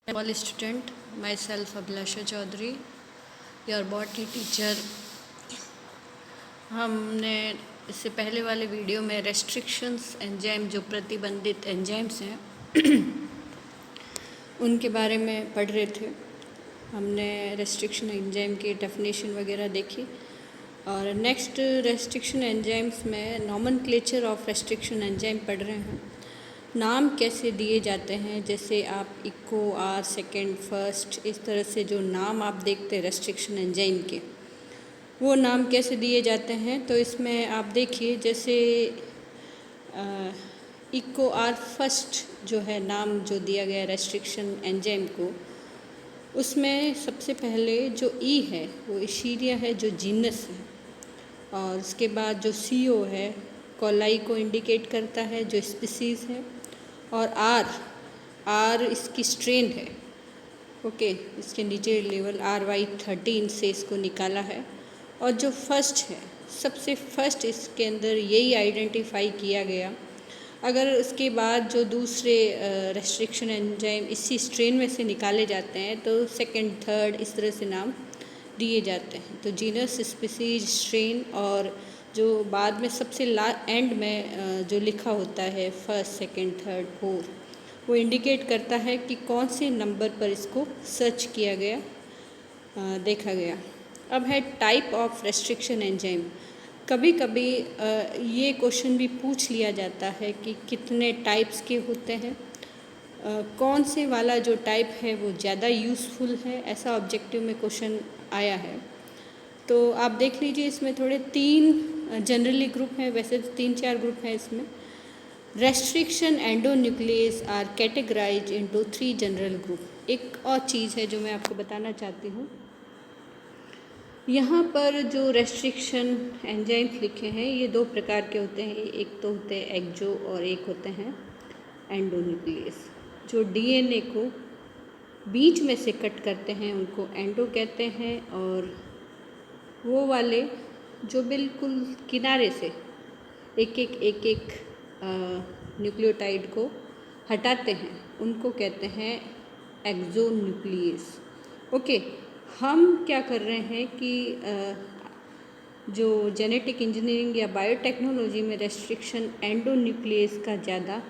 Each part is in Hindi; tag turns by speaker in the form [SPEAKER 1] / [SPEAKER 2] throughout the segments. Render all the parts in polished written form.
[SPEAKER 1] All student, myself Abhilasha Chaudhary, your botany teacher। हमने इससे पहले वाले वीडियो में रेस्ट्रिक्शंस एंजाइम, जो प्रतिबंधित एंजाइम्स हैं उनके बारे में पढ़ रहे थे। हमने रेस्ट्रिक्शन एंजाइम की डेफिनेशन वगैरह देखी और नेक्स्ट रेस्ट्रिक्शन एंजाइम्स में नॉमेनक्लेचर ऑफ रेस्ट्रिक्शन एंजाइम पढ़ रहे हैं। नाम कैसे दिए जाते हैं, जैसे आप इको, आर, सेकेंड, फर्स्ट, इस तरह से जो नाम आप देखते हैं रेस्ट्रिक्शन एंजाइम के, वो नाम कैसे दिए जाते हैं। तो इसमें आप देखिए, जैसे इको आर फर्स्ट जो है नाम जो दिया गया रेस्ट्रिक्शन एंजाइम को, उसमें सबसे पहले जो ई है वो इशीरिया है जो जीनस है, और उसके बाद जो CO है कोलाई को इंडिकेट करता है जो स्पीसीज़ है, और आर इसकी स्ट्रेन है। ओके, इसके नीचे लेवल RY13 से इसको निकाला है। और जो फर्स्ट है, सबसे फर्स्ट इसके अंदर यही आइडेंटिफाई किया गया। अगर उसके बाद जो दूसरे रेस्ट्रिक्शन एंजाइम इसी स्ट्रेन में से निकाले जाते हैं तो सेकंड, थर्ड, इस तरह से नाम दिए जाते हैं। तो जीनस, स्पीसीज, स्ट्रेन, और जो बाद में सबसे एंड में जो लिखा होता है फर्स्ट, सेकंड, थर्ड, फोर्थ, वो इंडिकेट करता है कि कौन से नंबर पर इसको सर्च किया गया, देखा गया। अब है टाइप ऑफ रेस्ट्रिक्शन एंजाइम। कभी कभी ये क्वेश्चन भी पूछ लिया जाता है कि कितने टाइप्स के होते हैं, कौन से वाला जो टाइप है वो ज़्यादा यूज़फुल है, ऐसा ऑब्जेक्टिव में क्वेश्चन आया है। तो आप देख लीजिए, इसमें थोड़े 3 जनरली ग्रुप हैं, वैसे 3-4 ग्रुप हैं इसमें। Restriction endonuclease are categorize into 3 general group. एक और चीज़ है जो मैं आपको बताना चाहती हूँ, यहाँ पर जो रेस्ट्रिक्शन एंजाइम्स लिखे हैं ये 2 प्रकार के होते हैं। एक तो होते हैं एक्जो और एक होते हैं एंडोन्यूक्लियस। जो DNA को बीच में से कट करते हैं उनको एंडो कहते हैं, और वो वाले जो बिल्कुल किनारे से एक एक न्यूक्लियोटाइड को हटाते हैं उनको कहते हैं एक्सोन्यूक्लियस। ओके, हम क्या कर रहे हैं कि जो जेनेटिक इंजीनियरिंग या बायोटेक्नोलॉजी में रेस्ट्रिक्शन एंडोन्यूक्लियस का ज़्यादा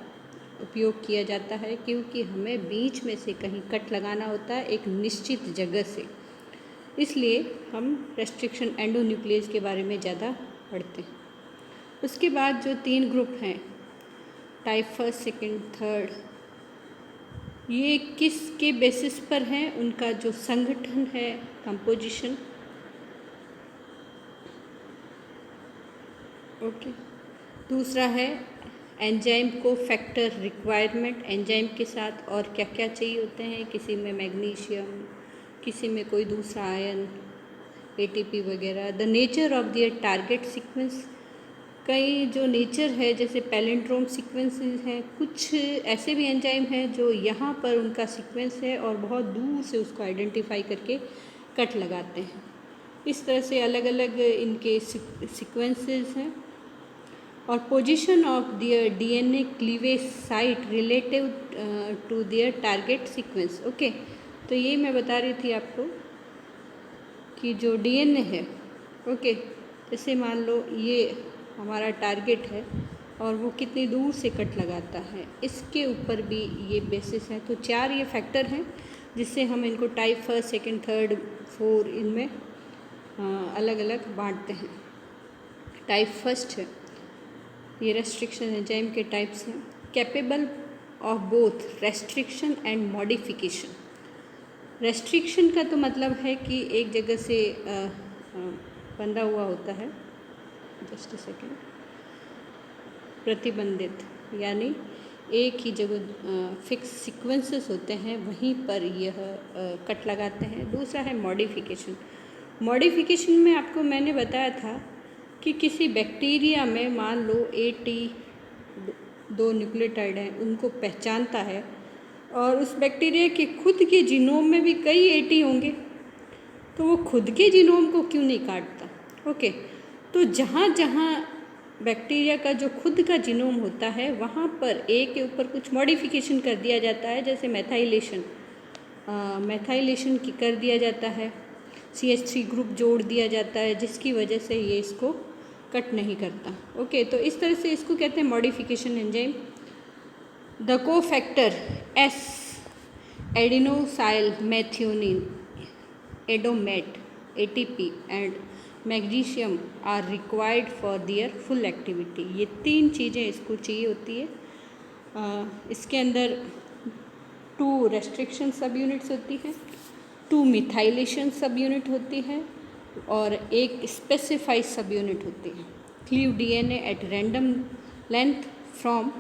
[SPEAKER 1] उपयोग किया जाता है, क्योंकि हमें बीच में से कहीं कट लगाना होता है एक निश्चित जगह से, इसलिए हम रेस्ट्रिक्शन एंडोन्यूक्लियस के बारे में ज़्यादा पढ़ते हैं। उसके बाद जो 3 ग्रुप हैं, टाइप फर्स्ट, सेकंड, थर्ड, ये किसके बेसिस पर हैं, उनका जो संगठन है, कंपोजिशन। ओके, दूसरा है एंजाइम को फैक्टर रिक्वायरमेंट, एंजाइम के साथ और क्या क्या चाहिए होते हैं, किसी में मैग्नीशियम, किसी में कोई दूसरा आयन, ATP वगैरह। The nature of their target sequence, कई जो नेचर है जैसे पैलिंड्रोम सीक्वेंसेस हैं, कुछ ऐसे भी एंजाइम हैं जो यहाँ पर उनका सीक्वेंस है और बहुत दूर से उसको आइडेंटिफाई करके कट लगाते हैं। इस तरह से अलग अलग इनके सीक्वेंसेस हैं। और position of their DNA cleavage site relative to their target sequence. Okay, तो ये मैं बता रही थी आपको कि जो DNA है, ओके, जैसे मान लो ये हमारा टारगेट है और वो कितनी दूर से कट लगाता है, इसके ऊपर भी ये बेसिस है। तो 4 ये फैक्टर हैं जिससे हम इनको टाइप फर्स्ट, सेकंड, थर्ड, 4 इनमें अलग अलग बांटते हैं। टाइप फर्स्ट है, ये रेस्ट्रिक्शन एंजाइम के टाइप्स हैं। Capable of both restriction and modification. Restriction का तो मतलब है कि एक जगह से बंधा हुआ होता है, जस्ट अ सेकेंड, प्रतिबंधित, यानी एक ही जगह फिक्स सीक्वेंसेस होते हैं, वहीं पर यह कट लगाते हैं। दूसरा है मॉडिफिकेशन। मॉडिफिकेशन में आपको मैंने बताया था कि किसी बैक्टीरिया में मान लो 2 न्यूक्लियोटाइड हैं, उनको पहचानता है, और उस बैक्टीरिया के खुद के जीनोम में भी कई 80 होंगे, तो वो खुद के जीनोम को क्यों नहीं काटता। ओके, तो जहाँ जहाँ बैक्टीरिया का जो खुद का जीनोम होता है वहाँ पर A के ऊपर कुछ मॉडिफिकेशन कर दिया जाता है, जैसे मेथाइलेशन। मेथाइलेशन की कर दिया जाता है, CH3 ग्रुप जोड़ दिया जाता है, जिसकी वजह से ये इसको कट नहीं करता। ओके, तो इस तरह से इसको कहते हैं modification enzyme. The cofactor S adenosyl methionine, AdoMet, ATP and magnesium are required for their full activity. ये 3 चीज़ें इसको चाहिए होती है। इसके अंदर 2 रेस्ट्रिक्शन सब यूनिट्स होती हैं, 2 मिथाइलेशन सब यूनिट होती है और एक स्पेसिफाइड सब यूनिट होती है। Cleave DNA at random length from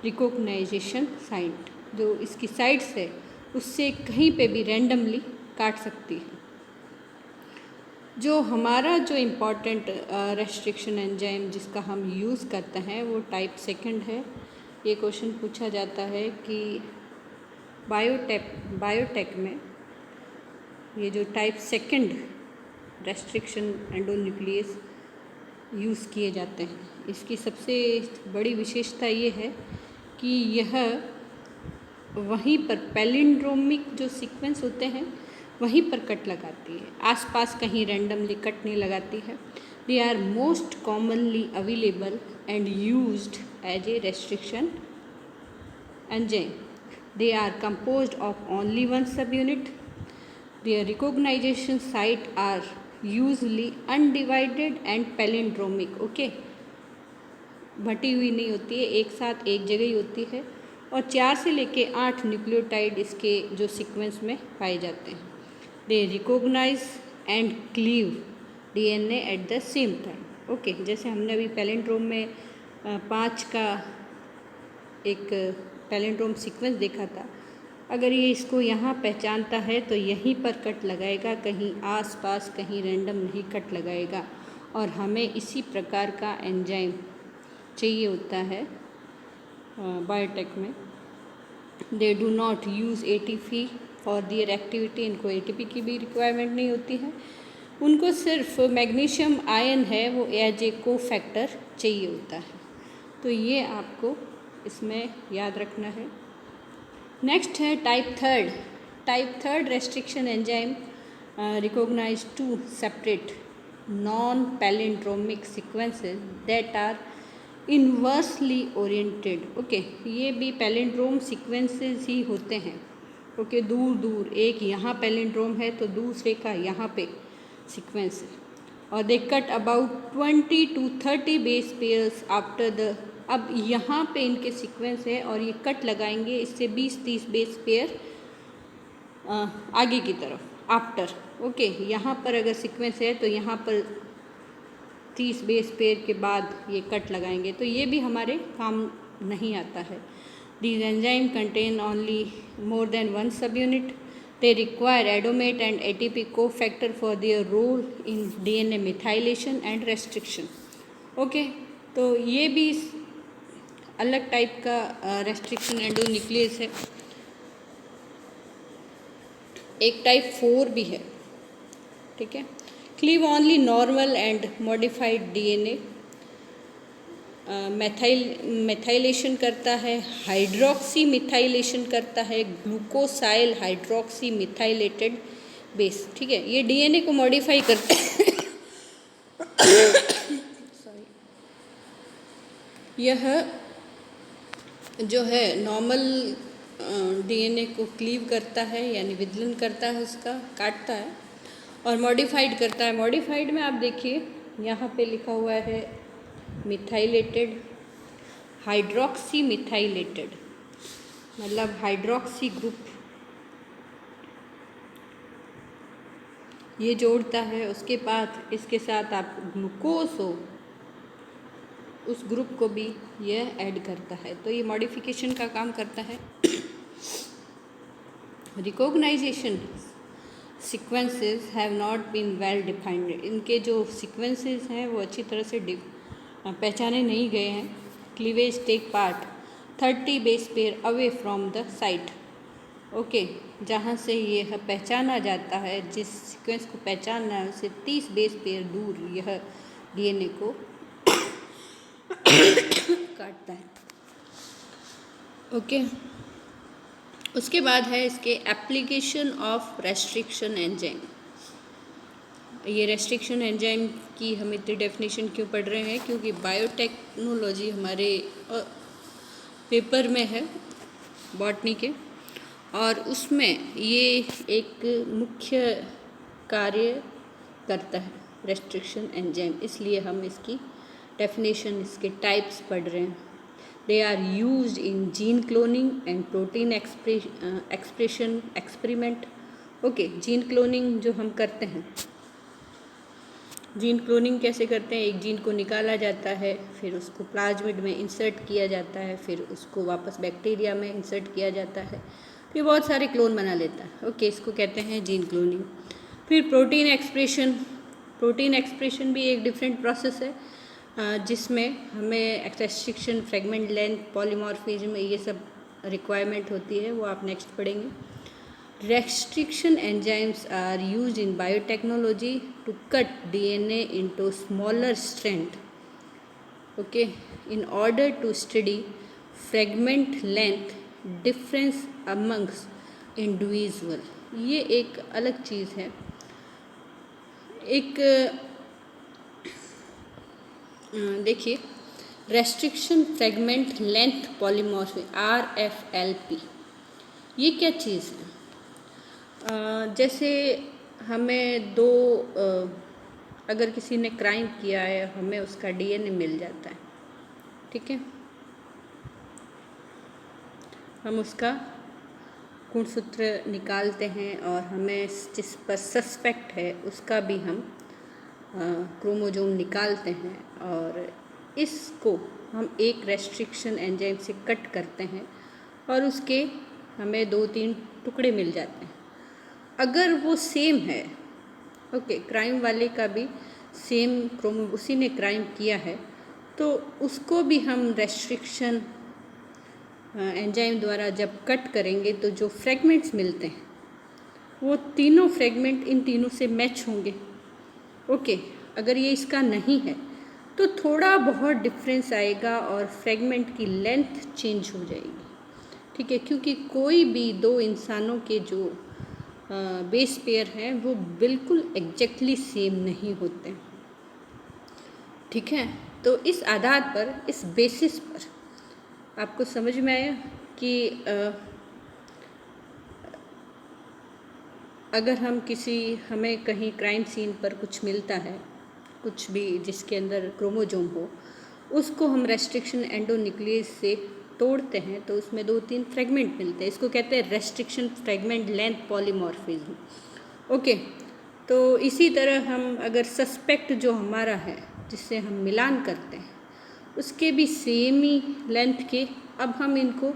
[SPEAKER 1] recognisation site, जो इसकी साइड्स है उससे कहीं पे भी रैंडमली काट सकती है। जो हमारा जो इम्पॉर्टेंट रेस्ट्रिक्शन एंजाइम जिसका हम यूज़ करते हैं वो टाइप 2 है। ये क्वेश्चन पूछा जाता है कि बायोटेक में ये जो टाइप 2 रेस्ट्रिक्शन एंडोन्यूक्लियस यूज़ किए जाते हैं, इसकी सबसे बड़ी विशेषता ये है कि यह वहीं पर पैलिंड्रोमिक जो सीक्वेंस होते हैं वहीं पर कट लगाती है, आसपास कहीं रैंडमली कट नहीं लगाती है। They are most commonly available and used as a restriction enzyme. They are composed of only one subunit. Their recognition site are usually undivided and palindromic. Okay, बटी हुई नहीं होती है, एक साथ एक जगह ही होती है और 4 से लेके 8 न्यूक्लियोटाइड इसके जो सीक्वेंस में पाए जाते हैं। They recognize and cleave DNA at the same time. Okay, जैसे हमने अभी पैलिंड्रोम में 5 का एक पैलिंड्रोम सीक्वेंस देखा था। अगर ये इसको यहाँ पहचानता है तो यहीं पर कट लगाएगा, कहीं आसपास कहीं रैंडम नहीं कट लगाएगा। और हमें इसी प्रकार का एंजाइम चाहिए होता है बायोटेक में। They do not use ATP for their activity, इनको ATP की भी रिक्वायरमेंट नहीं होती है, उनको सिर्फ मैग्नीशियम आयन है वो एज ए कोफैक्टर चाहिए होता है। तो ये आपको इसमें याद रखना है। नेक्स्ट है type 3। Type 3 restriction enzyme recognise 2 separate non palindromic sequences that are inversely oriented. Okay, ये भी पैलिंड्रोम सीक्वेंसेस ही होते हैं। ओके, दूर दूर एक यहाँ पैलिंड्रोम है तो दूसरे का यहाँ पे सीक्वेंस है और they cut about 20 to 30 base pairs after the. अब यहाँ पे इनके सीक्वेंस है और ये कट लगाएंगे इससे 20-30 बेस पेयर आगे की तरफ आफ्टर। ओके, यहाँ पर अगर सीक्वेंस है तो यहाँ पर 30 बेस पेयर के बाद ये कट लगाएंगे, तो ये भी हमारे काम नहीं आता है। These enzymes contain only more than one subunit. They require adomate and ATP cofactor for their role in DNA methylation and restriction. Okay, तो ये भी अलग टाइप का रेस्ट्रिक्शन एंडोन्यूक्लियस है। एक टाइप 4 भी है, ठीक है। Cleave only normal and modified DNA, methylation करता है, हाइड्रोक्सी मिथाइलेशन करता है, ग्लूकोसाइल हाइड्रोक्सी मिथाइलेटेड बेस, ठीक है। ये DNA को मॉडिफाई करता है सॉरी, यह जो है नॉर्मल DNA को क्लीव करता है यानी विदलन करता है, उसका काटता है और मॉडिफाइड करता है। मॉडिफाइड में आप देखिए यहाँ पे लिखा हुआ है मिथाइलेटेड, हाइड्रोक्सी मिथाइलेटेड, मतलब हाइड्रोक्सी ग्रुप ये जोड़ता है, उसके बाद इसके साथ आप ग्लूकोज हो उस ग्रुप को भी यह ऐड करता है, तो ये मॉडिफिकेशन का काम करता है। Recognisation sequences have not been well defined, इनके जो सीक्वेंसेस हैं वो अच्छी तरह से पहचाने नहीं गए हैं। Cleavage take part 30 base pair away from the site. Okay, जहाँ से ये पहचाना जाता है, जिस सीक्वेंस को पहचानना है उससे 30 बेस पेयर दूर यह DNA को काटता है। ओके, उसके बाद है इसके एप्लीकेशन ऑफ रेस्ट्रिक्शन एंजाइम। ये रेस्ट्रिक्शन एंजाइम की हम इतनी डेफिनेशन क्यों पढ़ रहे हैं, क्योंकि बायोटेक्नोलॉजी हमारे पेपर में है बॉटनी के, और उसमें ये एक मुख्य कार्य करता है रेस्ट्रिक्शन एंजाइम, इसलिए हम इसकी डेफिनेशन, इसके टाइप्स पढ़ रहे हैं। They are used in gene cloning and protein expression experiment. Okay, gene cloning जो हम करते हैं, जीन क्लोनिंग कैसे करते हैं, एक जीन को निकाला जाता है, फिर उसको प्लाज्मिड में इंसर्ट किया जाता है, फिर उसको वापस बैक्टीरिया में इंसर्ट किया जाता है, फिर बहुत सारे क्लोन बना लेता है। ओके, इसको कहते हैं जीन क्लोनिंग। फिर प्रोटीन एक्सप्रेशन, प्रोटीन एक्सप्रेशन भी एक डिफरेंट प्रोसेस है, जिसमें हमें रेस्ट्रिक्शन, फ्रेगमेंट लेंथ, पॉलीमॉर्फिज्म, ये सब रिक्वायरमेंट होती है, वो आप नेक्स्ट पढ़ेंगे। Restriction enzymes are used in biotechnology to cut DNA into smaller strand, okay, in order to study fragment length difference amongst individual। ये एक अलग चीज़ है। एक देखिए, restriction fragment length polymorphism, RFLP, ये क्या चीज़ है? जैसे हमें अगर किसी ने क्राइम किया है, हमें उसका DNA मिल जाता है, ठीक है, हम उसका गुणसूत्र निकालते हैं और हमें जिस पर सस्पेक्ट है उसका भी हम क्रोमोजोम निकालते हैं, और इसको हम एक रेस्ट्रिक्शन एंजाइम से कट करते हैं और उसके हमें 2-3 टुकड़े मिल जाते हैं। अगर वो सेम है, ओके, क्राइम वाले का भी सेम उसी ने क्राइम किया है, तो उसको भी हम रेस्ट्रिक्शन एंजाइम द्वारा जब कट करेंगे तो जो फ्रेगमेंट्स मिलते हैं वो तीनों फ्रेगमेंट इन तीनों से मैच होंगे। ओके, अगर ये इसका नहीं है तो थोड़ा बहुत डिफरेंस आएगा और फ्रेगमेंट की लेंथ चेंज हो जाएगी, ठीक है, क्योंकि कोई भी दो इंसानों के जो बेस पेयर हैं वो बिल्कुल एग्जैक्टली सेम नहीं होते, ठीक है। तो इस आधार पर, इस बेसिस पर आपको समझ में आया कि अगर हमें कहीं क्राइम सीन पर कुछ मिलता है, कुछ भी जिसके अंदर क्रोमोजोम हो, उसको हम रेस्ट्रिक्शन एंडोन्यूक्लियस से तोड़ते हैं तो उसमें 2-3 फ्रेगमेंट मिलते हैं। इसको कहते हैं restriction fragment length polymorphism. Okay, तो इसी तरह हम अगर सस्पेक्ट जो हमारा है, जिससे हम मिलान करते हैं, उसके भी सेम ही लेंथ के, अब हम इनको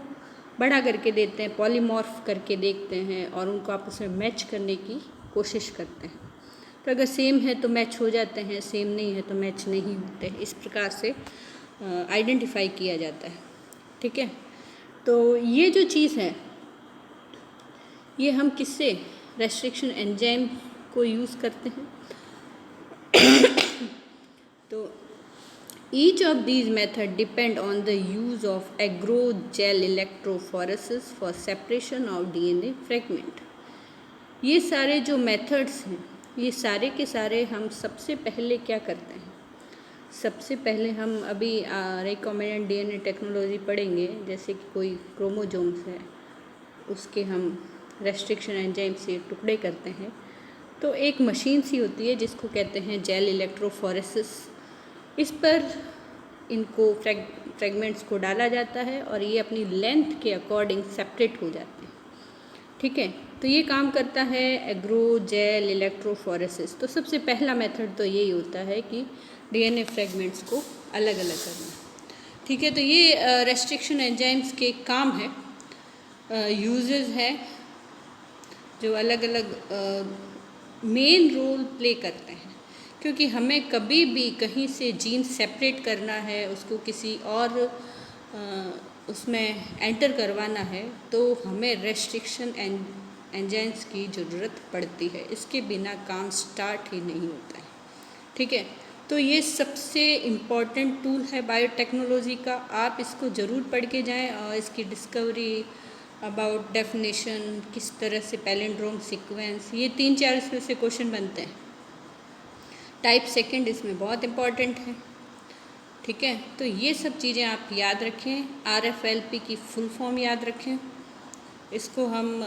[SPEAKER 1] बड़ा करके देते हैं, पॉलीमॉर्फ करके देखते हैं और उनको आपस में मैच करने की कोशिश करते हैं। तो अगर सेम है तो मैच हो जाते हैं, सेम नहीं है तो मैच नहीं होते। इस प्रकार से आइडेंटिफाई किया जाता है, ठीक है। तो ये जो चीज़ है, ये हम किससे, रेस्ट्रिक्शन एंजाइम को यूज़ करते हैं। तो each of these method depend on the use of एग्रोजेल electrophoresis for separation of DNA fragment. ये सारे जो मेथड्स हैं, ये सारे के सारे हम सबसे पहले क्या करते हैं, सबसे पहले हम अभी रिकॉम्बिनेंट DNA टेक्नोलॉजी पढ़ेंगे। जैसे कि कोई क्रोमोजोम्स है, उसके हम रेस्ट्रिक्शन एंजाइम से टुकड़े करते हैं, तो एक मशीन सी होती है जिसको कहते हैं जेल इलेक्ट्रोफोरेसिस। इस पर इनको फ्रेगमेंट्स को डाला जाता है और ये अपनी लेंथ के अकॉर्डिंग सेपरेट हो जाते हैं, ठीक है। तो ये काम करता है एग्रोजेल इलेक्ट्रोफोरेसिस। तो सबसे पहला मेथड तो यही होता है कि DNA फ्रेगमेंट्स को अलग अलग करना, ठीक है। तो ये रेस्ट्रिक्शन एंजाइम्स के काम है, यूजेस है जो अलग अलग मेन रोल प्ले करते हैं, क्योंकि हमें कभी भी कहीं से जीन सेपरेट करना है, उसको किसी और उसमें एंटर करवाना है, तो हमें रेस्ट्रिक्शन एंजाइम्स की ज़रूरत पड़ती है। इसके बिना काम स्टार्ट ही नहीं होता है, ठीक है। तो ये सबसे इम्पॉर्टेंट टूल है बायोटेक्नोलॉजी का, आप इसको ज़रूर पढ़ के जाएं और इसकी डिस्कवरी अबाउट डेफिनेशन, किस तरह से पैलिंड्रोम सीक्वेंस, ये 3-4 इसमें से क्वेश्चन बनते हैं। टाइप सेकंड इसमें बहुत इम्पॉर्टेंट है, ठीक है। तो ये सब चीज़ें आप याद रखें। RFLP की फुल फॉर्म याद रखें, इसको हम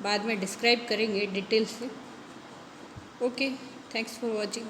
[SPEAKER 1] बाद में डिस्क्राइब करेंगे डिटेल से। Okay, thanks for watching.